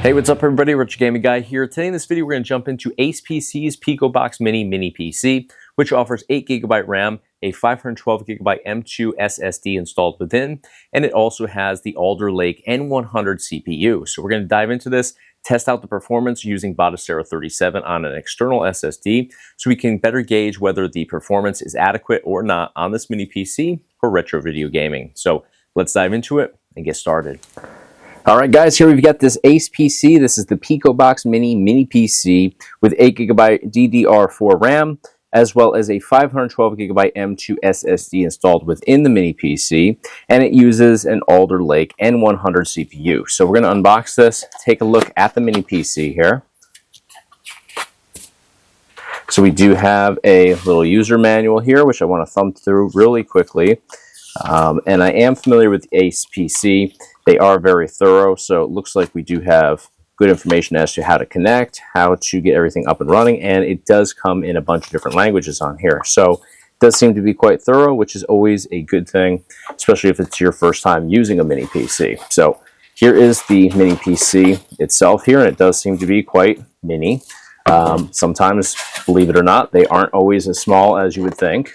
Hey, what's up everybody? Rich Gaming Guy here. Today in this video, we're going to jump into ACEPC's Picobox Mini PC, which offers 8GB RAM, a 512GB M2 SSD installed within, and it also has the Alder Lake N100 CPU. So we're going to dive into this, test out the performance using Batocero 37 on an external SSD, so we can better gauge whether the performance is adequate or not on this mini PC for retro video gaming. So let's dive into it and get started. All right, guys, here we've got this ACEPC. This is the Picobox Mini PC with 8GB DDR4 RAM, as well as a 512GB M2 SSD installed within the mini PC, and it uses an Alder Lake N100 CPU. So we're going to unbox this, take a look at the mini PC here. So we do have a little user manual here, which I want to thumb through really quickly. And I am familiar with the ACEPC. They are very thorough, so it looks like we do have good information as to how to connect, how to get everything up and running, and it does come in a bunch of different languages on here. So it does seem to be quite thorough, which is always a good thing, especially if it's your first time using a mini PC. So here is the mini PC itself here, and it does seem to be quite mini. Sometimes, believe it or not, they aren't always as small as you would think.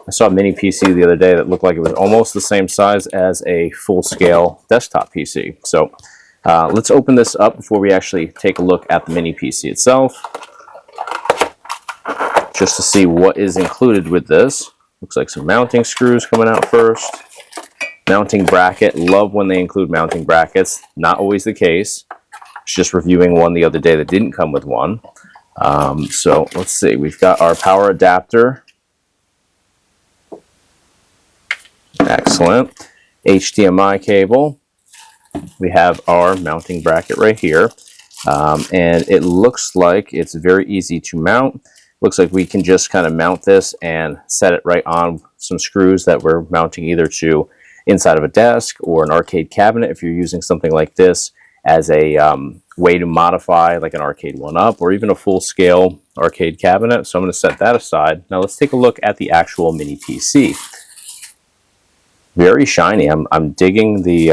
I saw a mini PC the other day that looked like it was almost the same size as a full-scale desktop PC. So let's open this up before we actually take a look at the mini PC itself, just to see what is included with this. Looks like some mounting screws coming out first. Mounting bracket. Love when they include mounting brackets. Not always the case. I was just reviewing one the other day that didn't come with one. So let's see. We've got our power adapter. Excellent. HDMI cable. We have our mounting bracket right here. And it looks like it's very easy to mount. Looks like we can just kind of mount this and set it right on some screws that we're mounting either to inside of a desk or an arcade cabinet if you're using something like this as a way to modify like an arcade 1-up or even a full-scale arcade cabinet. So I'm going to set that aside. Now let's take a look at the actual mini PC. Very shiny. I'm digging the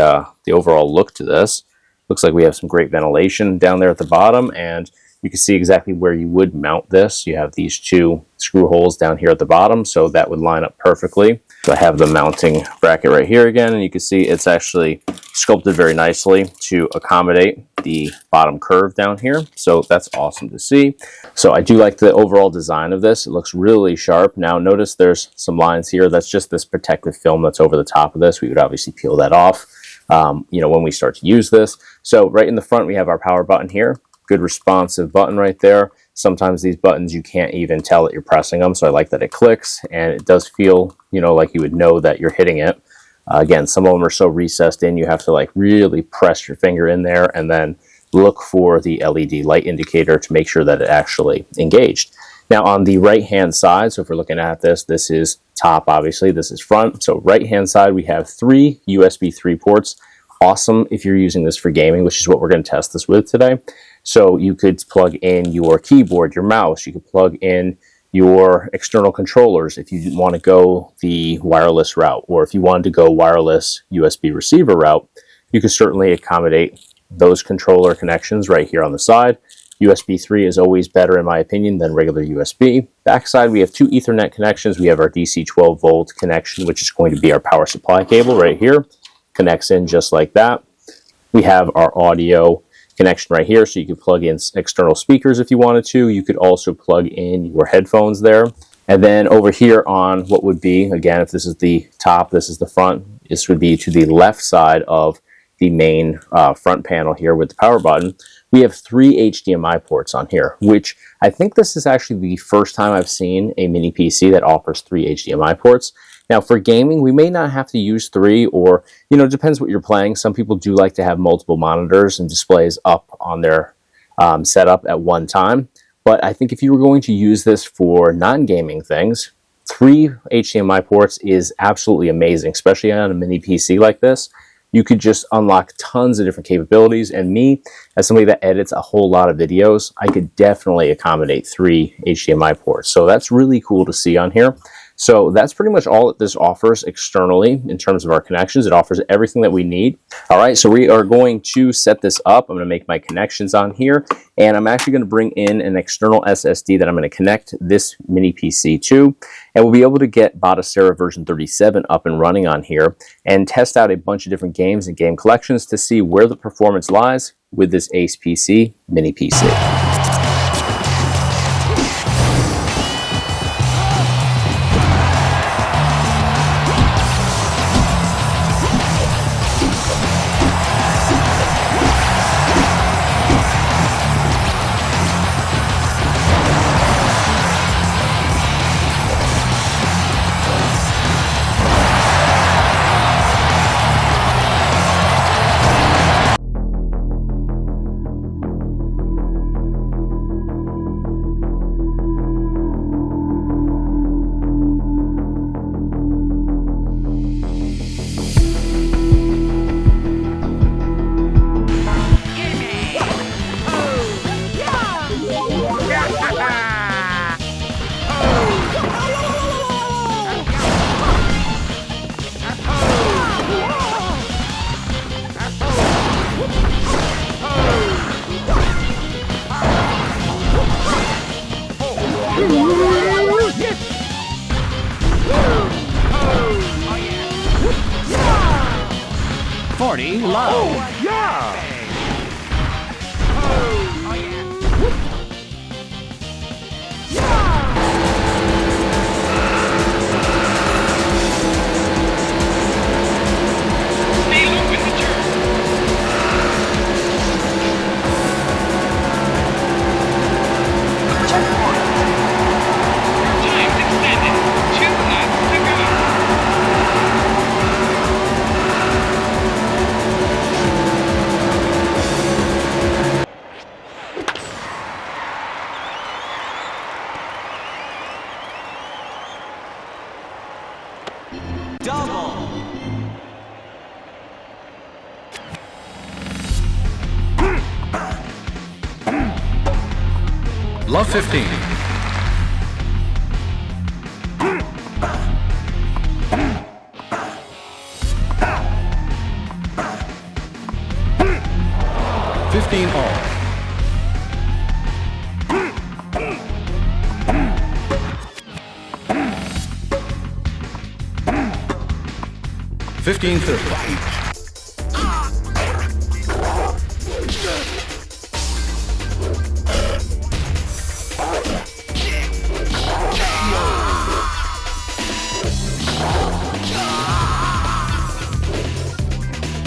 overall look to this. Looks like we have some great ventilation down there at the bottom, and you can see exactly where you would mount this. You have these two screw holes down here at the bottom, so that would line up perfectly. So I have the mounting bracket right here again, and you can see it's actually sculpted very nicely to accommodate the bottom curve down here. So that's awesome to see. So I do like the overall design of this. It looks really sharp. Now notice there's some lines here. That's just this protective film that's over the top of this. We would obviously peel that off, when we start to use this. So right in the front, we have our power button here. Good responsive button right there. Sometimes these buttons you can't even tell that you're pressing them, so I like that it clicks and it does feel, like you would know that you're hitting it. Again, some of them are so recessed in you have to like really press your finger in there and then look for the LED light indicator to make sure that it actually engaged. Now on the right hand side, so if we're looking at this, this is top, obviously this is front. So right hand side we have 3 USB 3 ports. Awesome if you're using this for gaming, which is what we're going to test this with today. So you could plug in your keyboard, your mouse, you could plug in your external controllers if you didn't want to go the wireless route, or if you wanted to go wireless USB receiver route, you could certainly accommodate those controller connections right here on the side. USB 3 is always better in my opinion than regular USB. Backside we have 2 Ethernet connections. We have our DC 12 volt connection, which is going to be our power supply cable right here. Connects in just like that. We have our audio connection right here, so you could plug in external speakers if you wanted to. You could also plug in your headphones there. And then over here on what would be, again, if this is the top, this is the front, this would be to the left side of the main front panel here with the power button. We have 3 HDMI ports on here, which I think this is actually the first time I've seen a mini PC that offers 3 HDMI ports. Now for gaming, we may not have to use 3, or, it depends what you're playing. Some people do like to have multiple monitors and displays up on their setup at one time. But I think if you were going to use this for non-gaming things, 3 HDMI ports is absolutely amazing, especially on a mini PC like this. You could just unlock tons of different capabilities, and me, as somebody that edits a whole lot of videos, I could definitely accommodate 3 HDMI ports. So that's really cool to see on here. So that's pretty much all that this offers externally in terms of our connections. It offers everything that we need. All right, so we are going to set this up. I'm going to make my connections on here, and I'm actually going to bring in an external SSD that I'm going to connect this mini PC to, and we'll be able to get Batocera version 37 up and running on here and test out a bunch of different games and game collections to see where the performance lies with this ACEPC mini PC. Love 15. All. 15-30.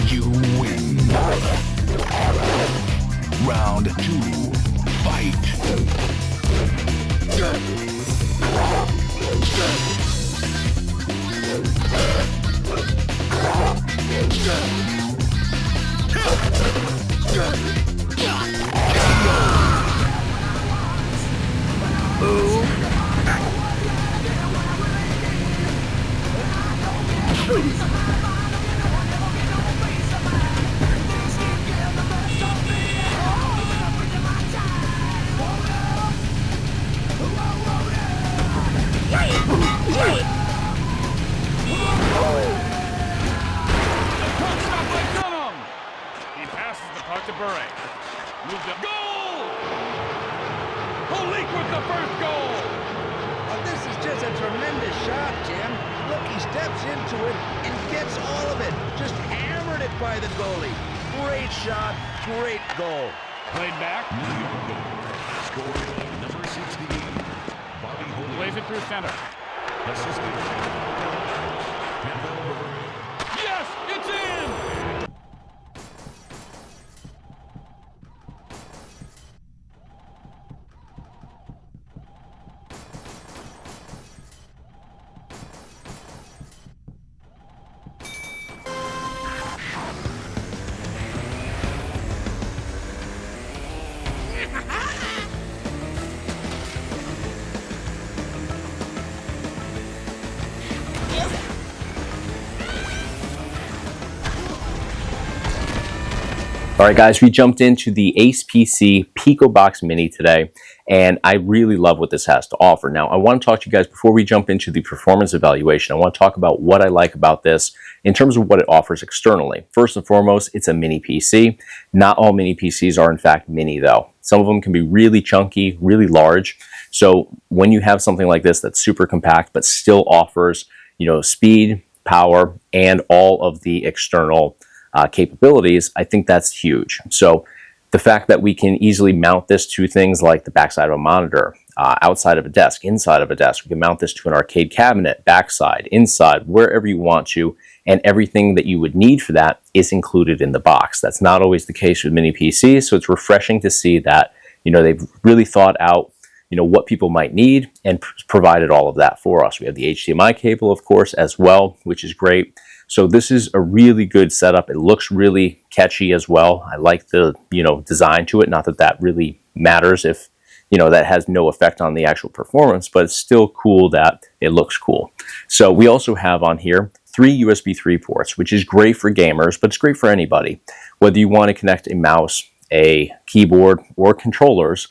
You win. Round 2, fight. He passes the puck to Bure. Moved up. Goal! Holik with the first goal! Oh, this is just a tremendous shot, Jim. Look, he steps into it and gets all of it. Just hammered it by the goalie. Great shot, great goal. Played back. Scored number 68. Bobby Holy. Plays it through center. Assisted. Yes, it's in! All right, guys, we jumped into the ACEPC Picobox Mini today, and I really love what this has to offer. Now, I want to talk to you guys before we jump into the performance evaluation. I want to talk about what I like about this in terms of what it offers externally. First and foremost, it's a mini PC. Not all mini PCs are, in fact, mini, though. Some of them can be really chunky, really large. So when you have something like this that's super compact but still offers, speed, power, and all of the external capabilities, I think that's huge. So the fact that we can easily mount this to things like the backside of a monitor, outside of a desk, inside of a desk, we can mount this to an arcade cabinet, backside, inside, wherever you want to, and everything that you would need for that is included in the box. That's not always the case with mini PCs, so it's refreshing to see that they've really thought out what people might need and provided all of that for us. We have the HDMI cable, of course, as well, which is great. So this is a really good setup. It looks really catchy as well. I like the design to it. Not that that really matters if that has no effect on the actual performance, but it's still cool that it looks cool. So we also have on here 3 USB 3 ports, which is great for gamers, but it's great for anybody. Whether you want to connect a mouse, a keyboard, or controllers,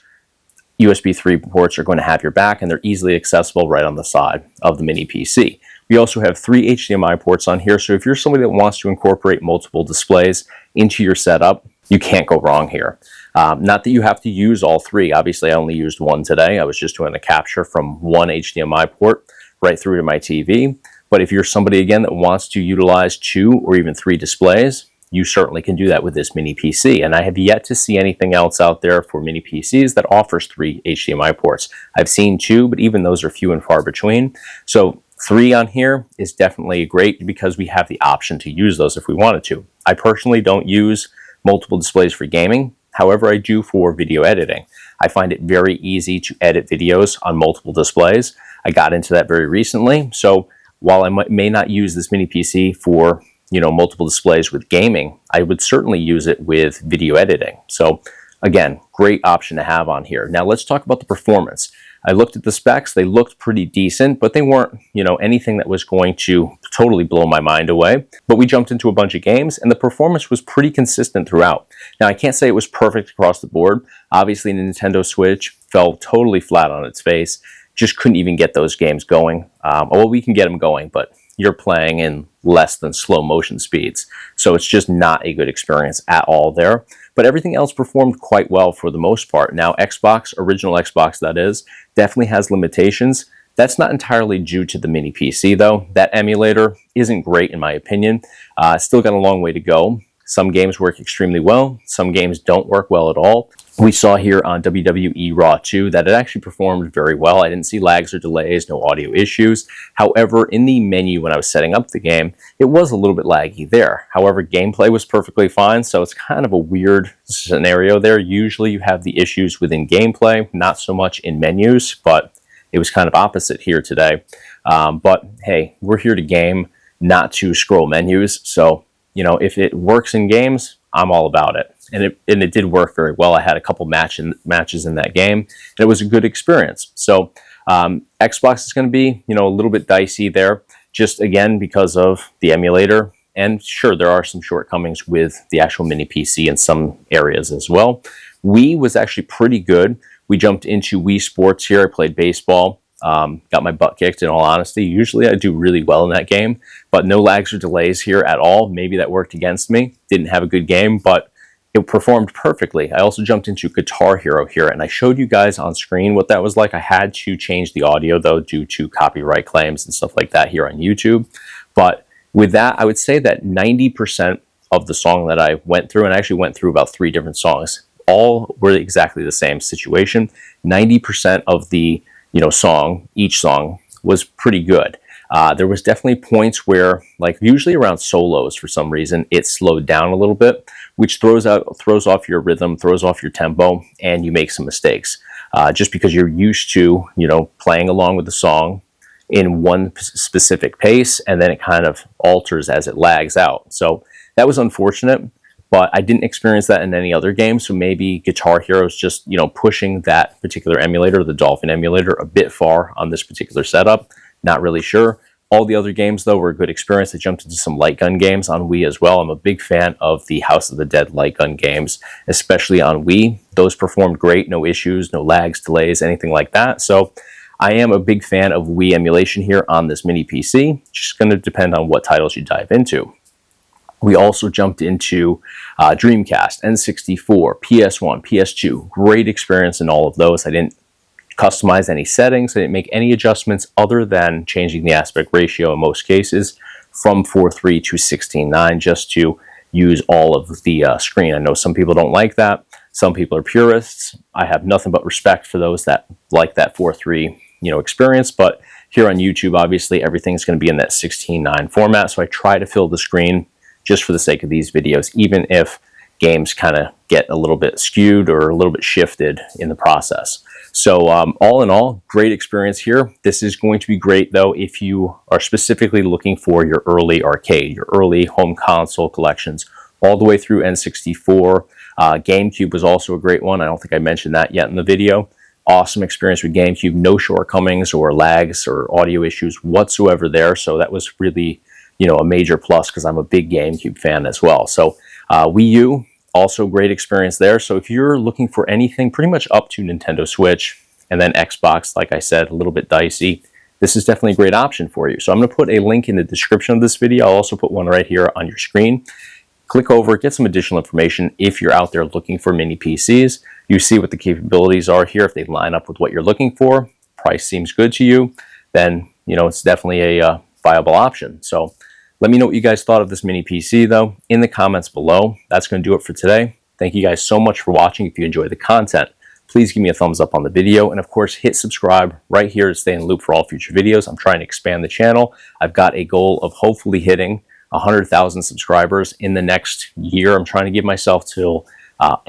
USB 3 ports are going to have your back, and they're easily accessible right on the side of the mini PC. We also have 3 HDMI ports on here, so if you're somebody that wants to incorporate multiple displays into your setup, you can't go wrong here. Not that you have to use all 3. Obviously, I only used 1 today. I was just doing a capture from 1 HDMI port right through to my TV. But if you're somebody, again, that wants to utilize 2 or even 3 displays, you certainly can do that with this mini PC. And I have yet to see anything else out there for mini PCs that offers 3 HDMI ports. I've seen 2, but even those are few and far between. So 3 on here is definitely great because we have the option to use those if we wanted to. I personally don't use multiple displays for gaming. However, I do for video editing. I find it very easy to edit videos on multiple displays. I got into that very recently. So while I may not use this mini PC for multiple displays with gaming, I would certainly use it with video editing. So again, great option to have on here. Now let's talk about the performance. I looked at the specs. They looked pretty decent, but they weren't, anything that was going to totally blow my mind away. But we jumped into a bunch of games, and the performance was pretty consistent throughout. Now, I can't say it was perfect across the board. Obviously, the Nintendo Switch fell totally flat on its face. Just couldn't even get those games going. Well, we can get them going, but you're playing in less than slow motion speeds. So it's just not a good experience at all there. But everything else performed quite well for the most part. Now, Xbox, original Xbox that is, definitely has limitations. That's not entirely due to the mini PC though. That emulator isn't great in my opinion. Still got a long way to go. Some games work extremely well. Some games don't work well at all. We saw here on WWE Raw 2 that it actually performed very well. I didn't see lags or delays, no audio issues. However, in the menu when I was setting up the game, it was a little bit laggy there. However, gameplay was perfectly fine, so it's kind of a weird scenario there. Usually you have the issues within gameplay, not so much in menus, but it was kind of opposite here today. But hey, we're here to game, not to scroll menus. So, if it works in games, I'm all about it. And it did work very well. I had a couple matches in that game, and it was a good experience. So Xbox is going to be, a little bit dicey there, just again because of the emulator. And sure, there are some shortcomings with the actual mini PC in some areas as well. Wii was actually pretty good. We jumped into Wii Sports here. I played baseball. Got my butt kicked, in all honesty. Usually I do really well in that game, but no lags or delays here at all. Maybe that worked against me. Didn't have a good game, but it performed perfectly. I also jumped into Guitar Hero here, and I showed you guys on screen what that was like. I had to change the audio, though, due to copyright claims and stuff like that here on YouTube. But with that, I would say that 90% of the song that I went through, and I actually went through about 3 different songs, all were exactly the same situation. 90% of the each song was pretty good. There was definitely points where, like usually around solos for some reason, it slowed down a little bit, which throws off your rhythm, throws off your tempo, and you make some mistakes. Just because you're used to, playing along with the song in one specific pace, and then it kind of alters as it lags out. So that was unfortunate. But I didn't experience that in any other game, so maybe Guitar Hero is just, pushing that particular emulator, the Dolphin emulator, a bit far on this particular setup. Not really sure, All the other games, though, were a good experience. I jumped into some light gun games on Wii as well. I'm a big fan of the House of the Dead light gun games, especially on Wii. Those performed great, no issues, no lags, delays, anything like that. So I am a big fan of Wii emulation here on this mini PC. Just going to depend on what titles you dive into. We also jumped into Dreamcast, N64, PS1, PS2. Great experience in all of those. I didn't customize any settings. I didn't make any adjustments other than changing the aspect ratio in most cases from 4:3 to 16:9 just to use all of the screen. I know some people don't like that. Some people are purists. I have nothing but respect for those that like that 4:3 experience, but here on YouTube, obviously everything's going to be in that 16:9 format, so I try to fill the screen just for the sake of these videos, even if games kind of get a little bit skewed or a little bit shifted in the process. So all in all, great experience here. This is going to be great, though, if you are specifically looking for your early arcade, your early home console collections, all the way through N64. GameCube was also a great one. I don't think I mentioned that yet in the video. Awesome experience with GameCube. No shortcomings or lags or audio issues whatsoever there. So that was really, a major plus because I'm a big GameCube fan as well. So Wii U, also great experience there. So if you're looking for anything pretty much up to Nintendo Switch and then Xbox, like I said, a little bit dicey, this is definitely a great option for you. So I'm going to put a link in the description of this video. I'll also put one right here on your screen. Click over, get some additional information if you're out there looking for mini PCs. You see what the capabilities are here. If they line up with what you're looking for, price seems good to you, then it's definitely a viable option. So let me know what you guys thought of this mini PC, though, in the comments below. That's going to do it for today. Thank you guys so much for watching. If you enjoy the content, please give me a thumbs up on the video. And of course, hit subscribe right here to stay in the loop for all future videos. I'm trying to expand the channel. I've got a goal of hopefully hitting 100,000 subscribers in the next year. I'm trying to give myself till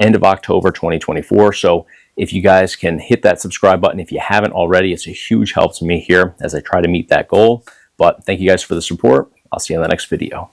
end of October 2024. So if you guys can hit that subscribe button, if you haven't already, it's a huge help to me here as I try to meet that goal. But thank you guys for the support. I'll see you in the next video.